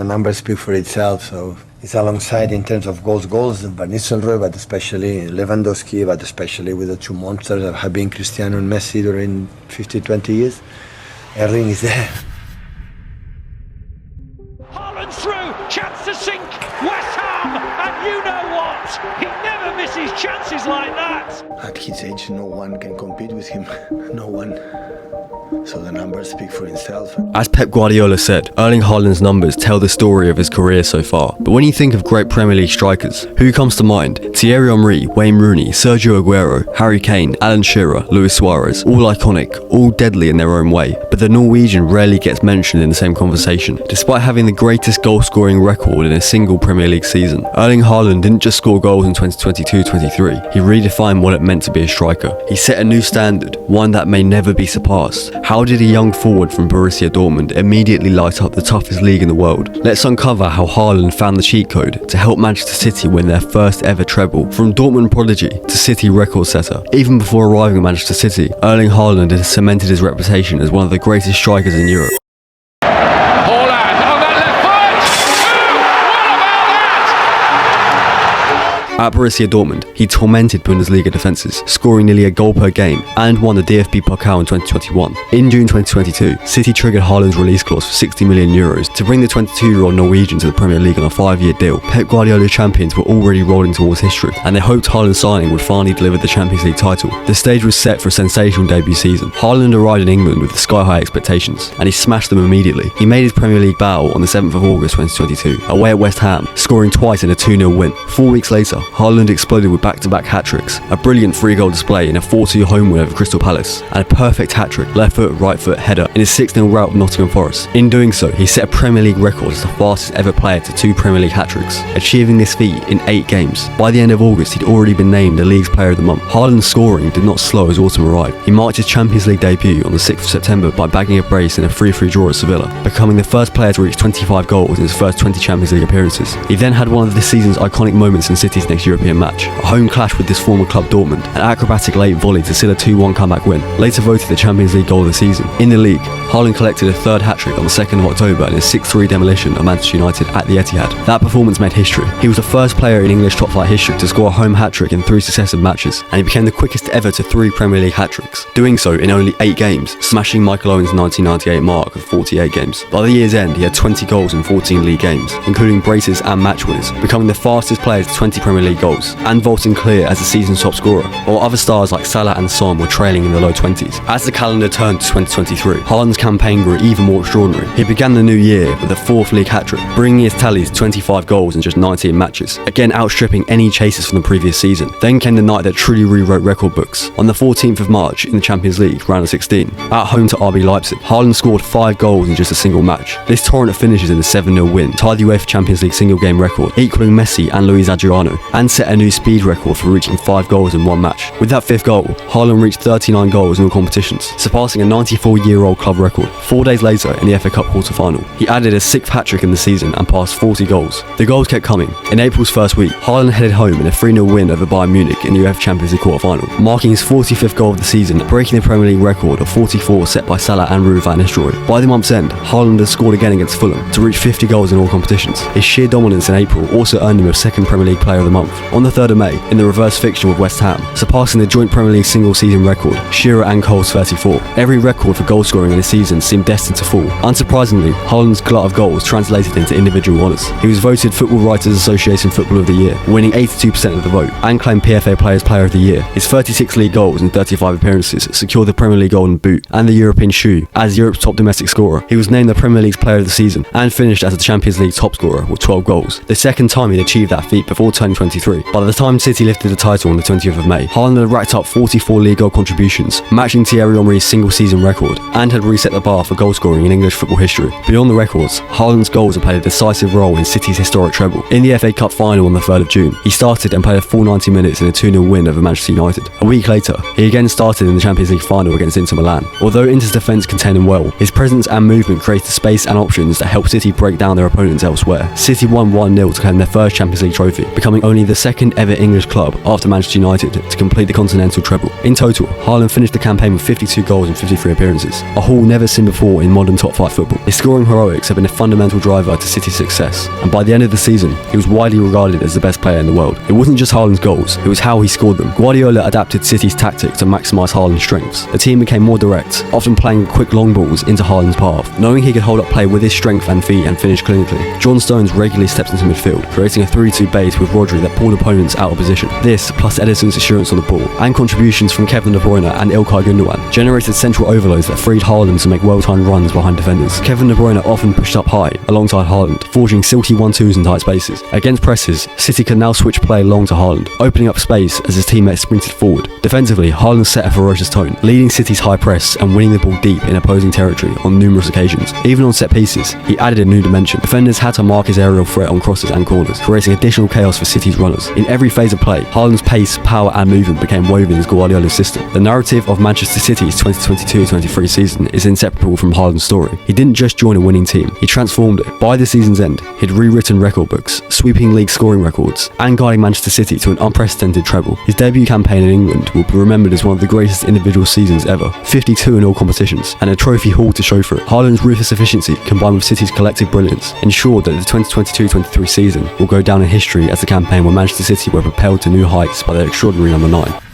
The numbers speak for itself, so it's alongside in terms of goals, Van Nistelrooy, but especially Lewandowski, but especially with the two monsters that have been Cristiano and Messi during 20 years. Erling is there. Haaland through, chance to sink, West Ham, and you know what? He never misses chances like that. At his age, no one can compete with him, no one. So the numbers speak for himself. As Pep Guardiola said, Erling Haaland's numbers tell the story of his career so far. But when you think of great Premier League strikers, who comes to mind? Thierry Henry, Wayne Rooney, Sergio Aguero, Harry Kane, Alan Shearer, Luis Suarez, all iconic, all deadly in their own way. But the Norwegian rarely gets mentioned in the same conversation. Despite having the greatest goal-scoring record in a single Premier League season, Erling Haaland didn't just score goals in 2022-23, he redefined what it meant to be a striker. He set a new standard, one that may never be surpassed. How did a young forward from Borussia Dortmund immediately light up the toughest league in the world? Let's uncover how Haaland found the cheat code to help Manchester City win their first ever treble. From Dortmund prodigy to City record setter, even before arriving at Manchester City, Erling Haaland has cemented his reputation as one of the greatest strikers in Europe. At Borussia Dortmund, he tormented Bundesliga defences, scoring nearly a goal per game, and won the DFB Pokal in 2021. In June 2022, City triggered Haaland's release clause for €60 million to bring the 22-year-old Norwegian to the Premier League on a 5-year deal. Pep Guardiola's champions were already rolling towards history, and they hoped Haaland's signing would finally deliver the Champions League title. The stage was set for a sensational debut season. Haaland arrived in England with sky-high expectations, and he smashed them immediately. He made his Premier League bow on the 7th of August 2022, away at West Ham, scoring twice in a 2-0 win. 4 weeks later, Haaland exploded with back-to-back hat-tricks, a brilliant 3-goal display in a 4-2 home win over Crystal Palace, and a perfect hat-trick, left foot, right foot header in his 6-0 rout of Nottingham Forest. In doing so, he set a Premier League record as the fastest ever player to 2 Premier League hat-tricks, achieving this feat in 8 games. By the end of August, he'd already been named the league's player of the month. Haaland's scoring did not slow as autumn arrived. He marked his Champions League debut on the 6th of September by bagging a brace in a 3-3 draw at Sevilla, becoming the first player to reach 25 goals in his first 20 Champions League appearances. He then had one of this season's iconic moments in City's next European match, a home clash with this former club Dortmund, an acrobatic late volley to seal a 2-1 comeback win, later voted the Champions League goal of the season. In the league, Haaland collected a third hat-trick on the 2nd of October in a 6-3 demolition of Manchester United at the Etihad. That performance made history. He was the first player in English top-flight history to score a home hat-trick in 3 successive matches, and he became the quickest ever to 3 Premier League hat-tricks, doing so in only 8 games, smashing Michael Owen's 1998 mark of 48 games. By the year's end, he had 20 goals in 14 league games, including braces and match winners, becoming the fastest player to 20 Premier League goals, and vaulting clear as the season's top scorer, while other stars like Salah and Son were trailing in the low 20s. As the calendar turned to 2023, Haaland's campaign grew even more extraordinary. He began the new year with a 4th league hat-trick, bringing his tally to 25 goals in just 19 matches, again outstripping any chasers from the previous season. Then came the night that truly rewrote record books. On the 14th of March in the Champions League, round of 16, at home to RB Leipzig, Haaland scored 5 goals in just a single match. This torrent of finishes in the 7-0 win tied the UEFA Champions League single game record, equaling Messi and Luis Adriano, and set a new speed record for reaching 5 goals in one match. With that 5th goal, Haaland reached 39 goals in all competitions, surpassing a 94-year-old club record. 4 days later, in the FA Cup quarter-final, he added a 6th hat-trick in the season and passed 40 goals. The goals kept coming. In April's first week, Haaland headed home in a 3-0 win over Bayern Munich in the UEFA Champions League quarter-final, marking his 45th goal of the season, breaking the Premier League record of 44 set by Salah and Ruud van Nistelrooy. By the month's end, Haaland had scored again against Fulham to reach 50 goals in all competitions. His sheer dominance in April also earned him a 2nd Premier League Player of the Month. On the 3rd of May, in the reverse fixture with West Ham, surpassing the joint Premier League single-season record, Shearer and Cole's 34. Every record for goal-scoring in a season seemed destined to fall. Unsurprisingly, Haaland's glut of goals translated into individual honours. He was voted Football Writers Association Footballer of the Year, winning 82% of the vote, and claimed PFA Players Player of the Year. His 36 league goals in 35 appearances secured the Premier League Golden Boot and the European Shoe as Europe's top domestic scorer. He was named the Premier League's Player of the Season and finished as the Champions League top scorer with 12 goals, the 2nd time he'd achieved that feat before turning 23. By the time City lifted the title on the 20th of May, Haaland had racked up 44 league goal contributions, matching Thierry Henry's single-season record, and had reset the bar for goal scoring in English football history. Beyond the records, Haaland's goals have played a decisive role in City's historic treble. In the FA Cup final on the 3rd of June, he started and played a full 90 minutes in a 2-0 win over Manchester United. A week later, he again started in the Champions League final against Inter Milan. Although Inter's defence contained him well, his presence and movement created space and options that helped City break down their opponents elsewhere. City won 1-0 to claim their first Champions League trophy, becoming only only the second ever English club after Manchester United to complete the continental treble. In total, Haaland finished the campaign with 52 goals and 53 appearances, a haul never seen before in modern top 5 football. His scoring heroics have been a fundamental driver to City's success, and by the end of the season, he was widely regarded as the best player in the world. It wasn't just Haaland's goals, it was how he scored them. Guardiola adapted City's tactic to maximise Haaland's strengths. The team became more direct, often playing quick long balls into Haaland's path. Knowing he could hold up play with his strength and feet and finish clinically, John Stones regularly stepped into midfield, creating a 3-2 base with Rodri that pulled opponents out of position. This, plus Edison's assurance on the ball, and contributions from Kevin De Bruyne and Ilkay Gundogan, generated central overloads that freed Haaland to make well-timed runs behind defenders. Kevin De Bruyne often pushed up high, alongside Haaland, forging silky 1-2s in tight spaces. Against presses, City could now switch play long to Haaland, opening up space as his teammates sprinted forward. Defensively, Haaland set a ferocious tone, leading City's high press and winning the ball deep in opposing territory on numerous occasions. Even on set pieces, he added a new dimension. Defenders had to mark his aerial threat on crosses and corners, creating additional chaos for City's runners. In every phase of play, Haaland's pace, power and movement became woven into Guardiola's system. The narrative of Manchester City's 2022-23 season is inseparable from Haaland's story. He didn't just join a winning team, he transformed it. By the season's end, he'd rewritten record books, sweeping league scoring records, and guiding Manchester City to an unprecedented treble. His debut campaign in England will be remembered as one of the greatest individual seasons ever, 52 in all competitions, and a trophy haul to show for it. Haaland's ruthless efficiency, combined with City's collective brilliance, ensured that the 2022-23 season will go down in history as the campaign where Manchester City were propelled to new heights by their extraordinary number 9.